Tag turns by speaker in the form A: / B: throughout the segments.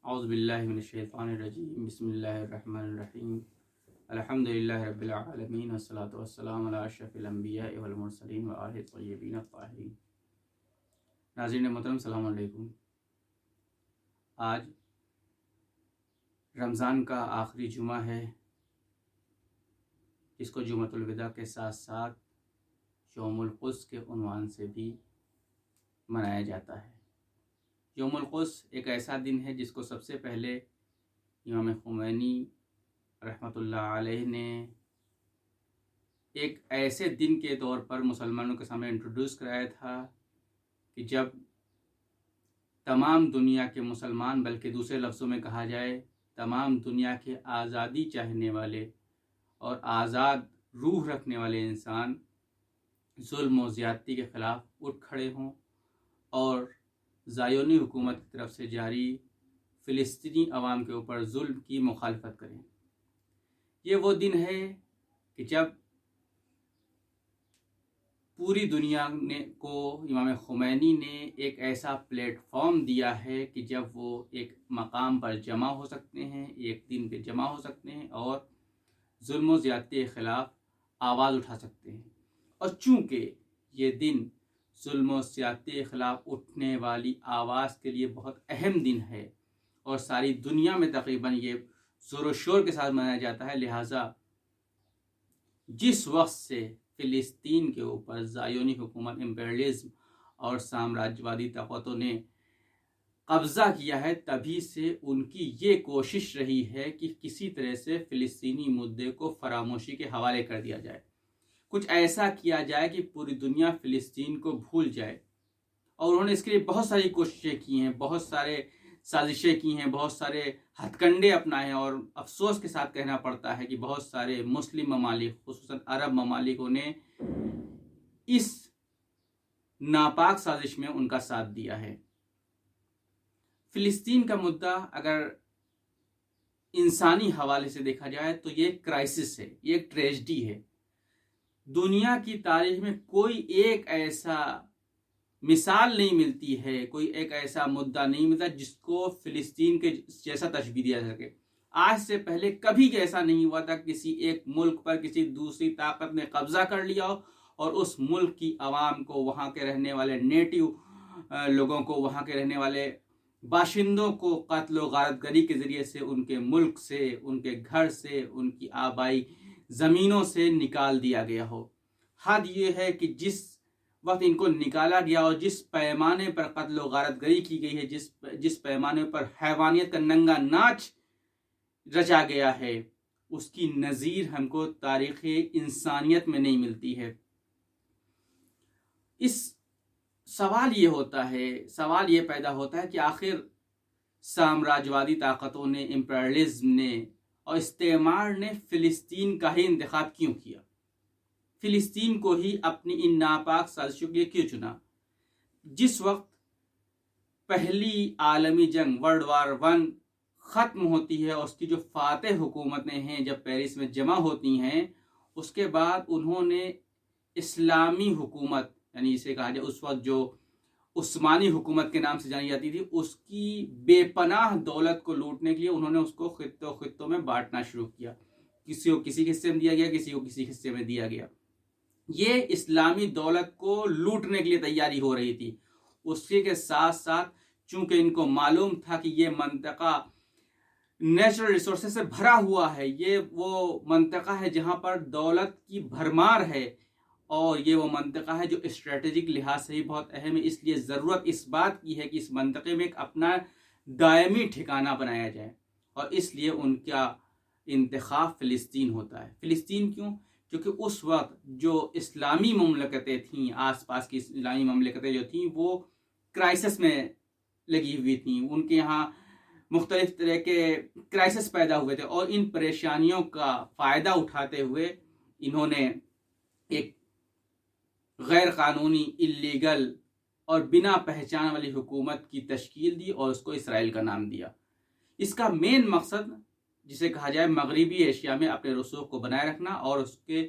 A: اعوذ باللہ من الشیطان الرجیم بسم اللہ الرحمن الرحیم الحمدللہ رب العالمین والصلاة والسلام علی اشرف الانبیاء والمرسلین وآلہ الطیبین الطاہرین۔ ناظرین محترم السلام علیکم۔ آج رمضان کا آخری جمعہ ہے، جس کو جمعۃ الوداع کے ساتھ ساتھ یوم القدس کے عنوان سے بھی منایا جاتا ہے۔ یوم القدس ایک ایسا دن ہے جس کو سب سے پہلے امام خمینی رحمۃ اللہ علیہ نے ایک ایسے دن کے طور پر مسلمانوں کے سامنے انٹروڈیوس کرایا تھا کہ جب تمام دنیا کے مسلمان، بلکہ دوسرے لفظوں میں کہا جائے تمام دنیا کے آزادی چاہنے والے اور آزاد روح رکھنے والے انسان ظلم و زیادتی کے خلاف اٹھ کھڑے ہوں اور زایونی حکومت کی طرف سے جاری فلسطینی عوام کے اوپر ظلم کی مخالفت کریں۔ یہ وہ دن ہے کہ جب پوری دنیا کو امام خمینی نے ایک ایسا پلیٹ فارم دیا ہے کہ جب وہ ایک مقام پر جمع ہو سکتے ہیں، ایک دن پہ جمع ہو سکتے ہیں اور ظلم و زیادتی کے خلاف آواز اٹھا سکتے ہیں۔ اور چونکہ یہ دن ظلم و زیادتی کے خلاف اٹھنے والی آواز کے لیے بہت اہم دن ہے اور ساری دنیا میں تقریباً یہ زور و شور کے ساتھ منایا جاتا ہے، لہٰذا جس وقت سے فلسطین کے اوپر زایونی حکومت، امپیرلزم اور سامراجوادی طاقتوں نے قبضہ کیا ہے، تبھی سے ان کی یہ کوشش رہی ہے کہ کسی طرح سے فلسطینی مدعے کو فراموشی کے حوالے کر دیا جائے، کچھ ایسا کیا جائے کہ پوری دنیا فلسطین کو بھول جائے۔ اور انہوں نے اس کے لیے بہت ساری کوششیں کی ہیں، بہت سارے سازشیں کی ہیں، بہت سارے ہتھ کنڈے اپنائے ہیں، اور افسوس کے ساتھ کہنا پڑتا ہے کہ بہت سارے مسلم ممالک، خصوصاً عرب ممالکوں نے اس ناپاک سازش میں ان کا ساتھ دیا ہے۔ فلسطین کا مدعا اگر انسانی حوالے سے دیکھا جائے تو یہ ایک کرائسس ہے، یہ ایک ٹریجڈی ہے۔ دنیا کی تاریخ میں کوئی ایک ایسا مثال نہیں ملتی ہے، کوئی ایک ایسا مدعا نہیں ملتا جس کو فلسطین کے جیسا تشبیہ دیا جا سکے۔ آج سے پہلے کبھی ایسا نہیں ہوا تھا کسی ایک ملک پر کسی دوسری طاقت نے قبضہ کر لیا ہو اور اس ملک کی عوام کو، وہاں کے رہنے والے نیٹو لوگوں کو، وہاں کے رہنے والے باشندوں کو قتل و غارت گری کے ذریعے سے ان کے ملک سے، ان کے گھر سے، ان کی آبائی زمینوں سے نکال دیا گیا ہو۔ حد یہ ہے کہ جس وقت ان کو نکالا گیا اور جس پیمانے پر قتل و غارت گری کی گئی ہے، جس پیمانے پر حیوانیت کا ننگا ناچ رچا گیا ہے، اس کی نظیر ہم کو تاریخ انسانیت میں نہیں ملتی ہے۔ اس سوال یہ پیدا ہوتا ہے کہ آخر سامراجوادی طاقتوں نے، امپیرلزم نے اور استعمار نے فلسطین کا ہی انتخاب کیوں کیا؟ فلسطین کو ہی اپنی ان ناپاک سازشوں کے لیے کیوں چنا؟ جس وقت پہلی عالمی جنگ ورلڈ وار 1 ختم ہوتی ہے اور اس کی جو فاتح حکومتیں ہیں جب پیرس میں جمع ہوتی ہیں، اس کے بعد انہوں نے اسلامی حکومت، یعنی اسے کہا جائے اس وقت جو عثمانی حکومت کے نام سے جانی جاتی تھی، اس کی بے پناہ دولت کو لوٹنے کے لیے انہوں نے اس کو خطوں میں بانٹنا شروع کیا۔ کسی کو کسی حصے میں دیا گیا، کسی کو کسی حصے میں دیا گیا۔ یہ اسلامی دولت کو لوٹنے کے لیے تیاری ہو رہی تھی۔ اس کے ساتھ ساتھ چونکہ ان کو معلوم تھا کہ یہ منطقہ نیچرل ریسورسز سے بھرا ہوا ہے، یہ وہ منطقہ ہے جہاں پر دولت کی بھرمار ہے، اور یہ وہ منطقہ ہے جو اسٹریٹجک لحاظ سے ہی بہت اہم ہے۔ اس لیے ضرورت اس بات کی ہے کہ اس منطقے میں ایک اپنا دائمی ٹھکانہ بنایا جائے، اور اس لیے ان کا انتخاب فلسطین ہوتا ہے۔ فلسطین کیوں؟ کیونکہ اس وقت جو اسلامی مملکتیں تھیں، آس پاس کی اسلامی مملکتیں جو تھیں، وہ کرائسس میں لگی ہوئی تھیں، ان کے یہاں مختلف طرح کے کرائسس پیدا ہوئے تھے، اور ان پریشانیوں کا فائدہ اٹھاتے ہوئے انہوں نے ایک غیر قانونی، اللیگل اور بنا پہچان والی حکومت کی تشکیل دی اور اس کو اسرائیل کا نام دیا۔ اس کا مین مقصد، جسے کہا جائے مغربی ایشیا میں اپنے رسوخ کو بنائے رکھنا اور اس کے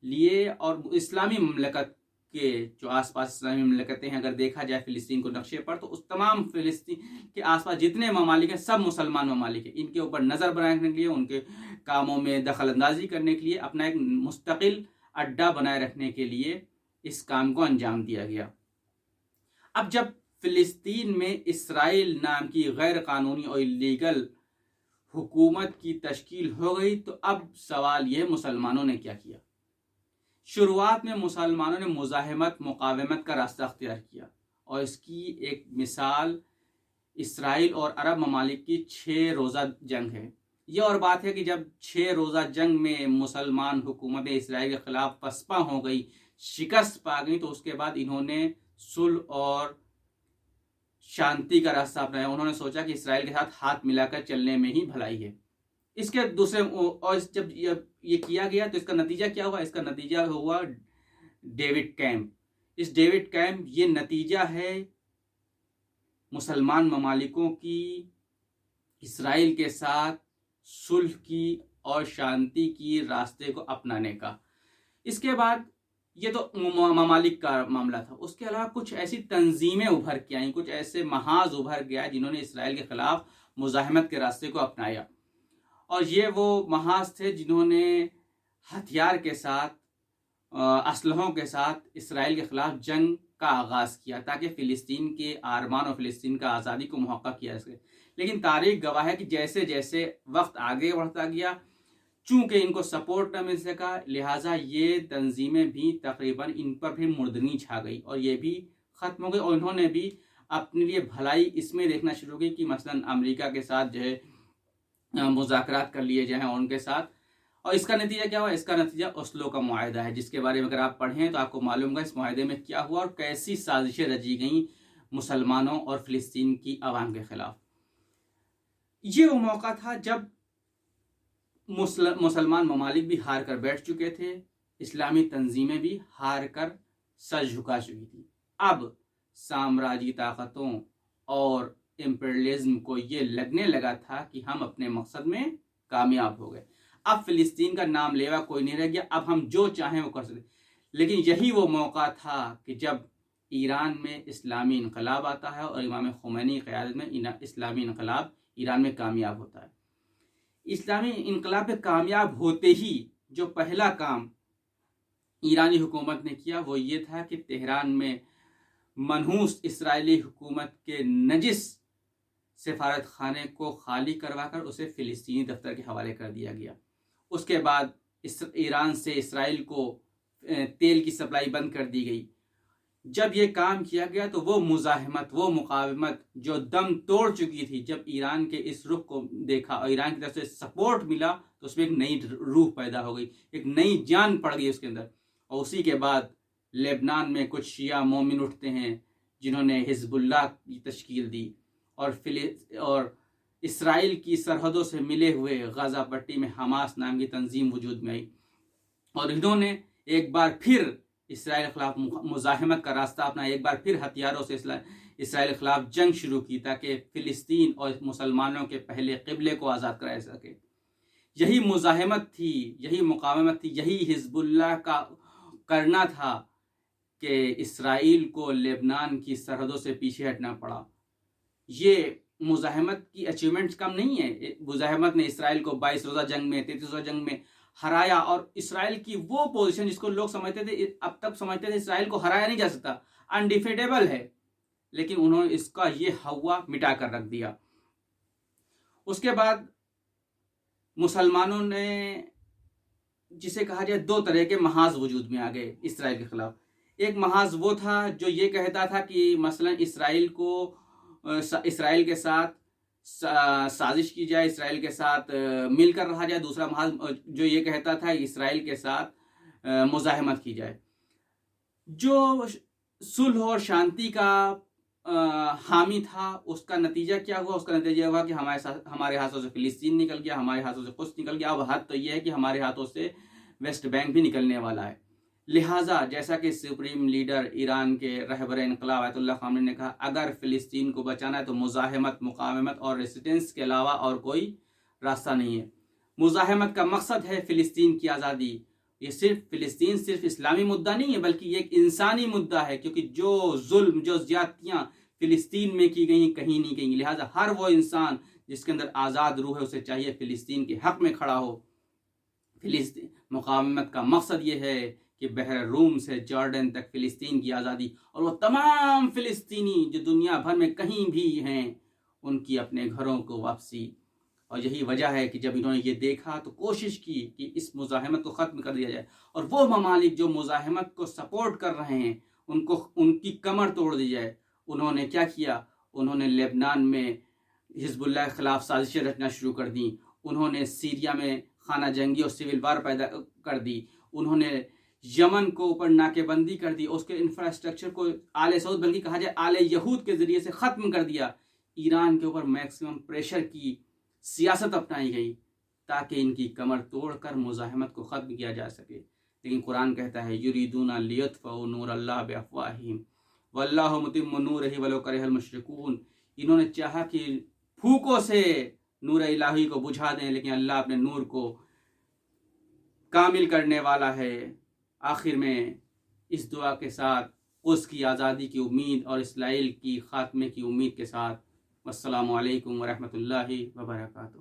A: لیے اور اسلامی مملکت کے جو آس پاس اسلامی مملکتیں ہیں، اگر دیکھا جائے فلسطین کو نقشے پر، تو اس تمام فلسطین کے آس پاس جتنے ممالک ہیں سب مسلمان ممالک ہیں. ان کے اوپر نظر بنائے رکھنے کے لیے، ان کے کاموں میں دخل اندازی کرنے کے لیے، اپنا ایک مستقل اڈا بنائے رکھنے کے لیے اس کام کو انجام دیا گیا. اب جب فلسطین میں اسرائیل نام کی غیر قانونی اور الیگل حکومت کی تشکیل ہو گئی، تو اب سوال یہ مسلمانوں نے کیا کیا. شروعات میں مسلمانوں نے مزاحمت، مقاومت کا راستہ اختیار کیا، اور اس کی ایک مثال اسرائیل اور عرب ممالک کی 6 روزہ جنگ ہے. یہ اور بات ہے کہ جب 6 روزہ جنگ میں مسلمان حکومت اسرائیل کے خلاف پسپا ہو گئی، شکست پا گئی، تو اس کے بعد انہوں نے صلح اور شانتی کا راستہ اپنایا. انہوں نے سوچا کہ اسرائیل کے ساتھ ہاتھ ملا کر چلنے میں ہی بھلائی ہے. اس کے دوسرے، اور جب یہ کیا گیا تو اس کا نتیجہ کیا ہوا؟ اس کا نتیجہ ہوا ڈیوڈ کیمپ. اس ڈیوڈ کیمپ یہ نتیجہ ہے مسلمان ممالکوں کی اسرائیل کے ساتھ صلح کی اور شانتی کی راستے کو اپنانے کا. اس کے بعد یہ تو ممالک کا معاملہ تھا. اس کے علاوہ کچھ ایسی تنظیمیں ابھر کے آئیں، کچھ ایسے محاذ ابھر گیا جنہوں نے اسرائیل کے خلاف مزاحمت کے راستے کو اپنایا. اور یہ وہ محاذ تھے جنہوں نے ہتھیار کے ساتھ، اسلحوں کے ساتھ اسرائیل کے خلاف جنگ کا آغاز کیا، تاکہ فلسطین کے آرمان اور فلسطین کا آزادی کو محقق کیا جا سکے. لیکن تاریخ گواہ ہے کہ جیسے جیسے وقت آگے بڑھتا گیا، چونکہ ان کو سپورٹ نہ مل سکا، لہٰذا یہ تنظیمیں بھی تقریباً ان پر بھی مردنی چھا گئی اور یہ بھی ختم ہو گئی. اور انہوں نے بھی اپنے لیے بھلائی اس میں دیکھنا شروع کی کہ مثلاً امریکہ کے ساتھ جو ہے مذاکرات کر لیے جائیں ان کے ساتھ. اور اس کا نتیجہ کیا ہوا؟ اس کا نتیجہ اوسلو کا معاہدہ ہے، جس کے بارے میں اگر آپ پڑھیں تو آپ کو معلوم ہوگا اس معاہدے میں کیا ہوا اور کیسی سازشیں رچی گئیں مسلمانوں اور فلسطین کی عوام کے خلاف. یہ وہ موقع تھا جب مسلمان ممالک بھی ہار کر بیٹھ چکے تھے، اسلامی تنظیمیں بھی ہار کر سر جھکا چکی تھی. اب سامراجی طاقتوں اور امپیرلزم کو یہ لگنے لگا تھا کہ ہم اپنے مقصد میں کامیاب ہو گئے. اب فلسطین کا نام لیوا کوئی نہیں رہ گیا، اب ہم جو چاہیں وہ کر سکتے. لیکن یہی وہ موقع تھا کہ جب ایران میں اسلامی انقلاب آتا ہے اور امام خمینی کی قیادت میں اسلامی انقلاب ایران میں کامیاب ہوتا ہے. اسلامی انقلاب پہ کامیاب ہوتے ہی جو پہلا کام ایرانی حکومت نے کیا وہ یہ تھا کہ تہران میں منحوس اسرائیلی حکومت کے نجس سفارت خانے کو خالی کروا کر اسے فلسطینی دفتر کے حوالے کر دیا گیا. اس کے بعد ایران سے اسرائیل کو تیل کی سپلائی بند کر دی گئی. جب یہ کام کیا گیا تو وہ مزاحمت، وہ مقاومت جو دم توڑ چکی تھی، جب ایران کے اس رخ کو دیکھا اور ایران کی طرف سے سپورٹ ملا تو اس میں ایک نئی روح پیدا ہو گئی، ایک نئی جان پڑ گئی اس کے اندر. اور اسی کے بعد لبنان میں کچھ شیعہ مومن اٹھتے ہیں جنہوں نے حزب اللہ کی تشکیل دی، اور اسرائیل کی سرحدوں سے ملے ہوئے غزہ پٹی میں حماس نام کی تنظیم وجود میں آئی، اور انہوں نے ایک بار پھر اسرائیل کے خلاف مزاحمت کا راستہ اپنا، ایک بار پھر ہتھیاروں سے اسرائیل کے خلاف جنگ شروع کی تاکہ فلسطین اور مسلمانوں کے پہلے قبلے کو آزاد کرایا سکے. یہی مزاحمت تھی، یہی مقاومت تھی، یہی حزب اللہ کا کرنا تھا کہ اسرائیل کو لبنان کی سرحدوں سے پیچھے ہٹنا پڑا. یہ مزاحمت کی اچیومنٹ کم نہیں ہے. مزاحمت نے اسرائیل کو 22 روزہ جنگ میں، 33 روزہ جنگ میں ہرایا، اور اسرائیل کی وہ پوزیشن جس کو لوگ سمجھتے تھے، اب تک سمجھتے تھے اسرائیل کو ہرایا نہیں جا سکتا، انڈیفیٹیبل ہے، لیکن انہوں نے اس کا یہ ہوا مٹا کر رکھ دیا. اس کے بعد مسلمانوں نے، جسے کہا جائے 2 طرح کے محاذ وجود میں آ گئے اسرائیل کے خلاف. ایک محاذ وہ تھا جو یہ کہتا تھا کہ مثلا اسرائیل کے ساتھ سازش کی جائے، اسرائیل کے ساتھ مل کر رہا جائے. دوسرا محاذ جو یہ کہتا تھا اسرائیل کے ساتھ مزاحمت کی جائے. جو صلح اور شانتی کا حامی تھا اس کا نتیجہ کیا ہوا؟ اس کا نتیجہ ہوا کہ ہمارے ہاتھوں سے فلسطین نکل گیا، ہمارے ہاتھوں سے قدس نکل گیا. اب حد تو یہ ہے کہ ہمارے ہاتھوں سے ویسٹ بینک بھی نکلنے والا ہے. لہٰذا جیسا کہ سپریم لیڈر ایران کے رہبر انقلاب آیت اللہ خامنئی نے کہا، اگر فلسطین کو بچانا ہے تو مزاحمت، مقاومت اور ریسسٹنس کے علاوہ اور کوئی راستہ نہیں ہے. مزاحمت کا مقصد ہے فلسطین کی آزادی، یہ فلسطین صرف اسلامی مدعا نہیں ہے، بلکہ یہ ایک انسانی مدعا ہے، کیونکہ جو ظلم، جو زیادتیاں فلسطین میں کی گئیں کہیں نہیں گئیں، لہٰذا ہر وہ انسان جس کے اندر آزاد روح ہے اسے چاہیے فلسطین کے حق میں کھڑا ہو۔ فلسطین مقاومت کا مقصد یہ ہے کہ بحر روم سے جارڈن تک فلسطین کی آزادی، اور وہ تمام فلسطینی جو دنیا بھر میں کہیں بھی ہیں ان کی اپنے گھروں کو واپسی۔ اور یہی وجہ ہے کہ جب انہوں نے یہ دیکھا تو کوشش کی کہ اس مزاحمت کو ختم کر دیا جائے، اور وہ ممالک جو مزاحمت کو سپورٹ کر رہے ہیں ان کی کمر توڑ دی جائے۔ انہوں نے کیا کیا؟ انہوں نے لبنان میں حزب اللہ کے خلاف سازشیں رچنا شروع کر دیں، انہوں نے سیریا میں خانہ جنگی اور سول وار پیدا کر دی، انہوں نے یمن کو اوپر ناکے بندی کر دی، اس کے انفراسٹرکچر کو آل سعود بلکہ کہا جائے آل یہود کے ذریعے سے ختم کر دیا۔ ایران کے اوپر میکسیمم پریشر کی سیاست اپنائی گئی تاکہ ان کی کمر توڑ کر مزاحمت کو ختم کیا جا سکے۔ لیکن قرآن کہتا ہے یریدون لیطفئوا نور اللہ بافواہہم واللہ متم نورہ ولو کرہ المشرکون، انہوں نے چاہا کہ پھوکوں سے نور الہی کو بجھا دیں، لیکن اللہ اپنے نور کو کامل کرنے والا ہے۔ آخر میں اس دعا کے ساتھ قدس کی آزادی کی امید اور اسرائیل کی خاتمے کی امید کے ساتھ، والسلام علیکم ورحمۃ اللہ وبرکاتہ۔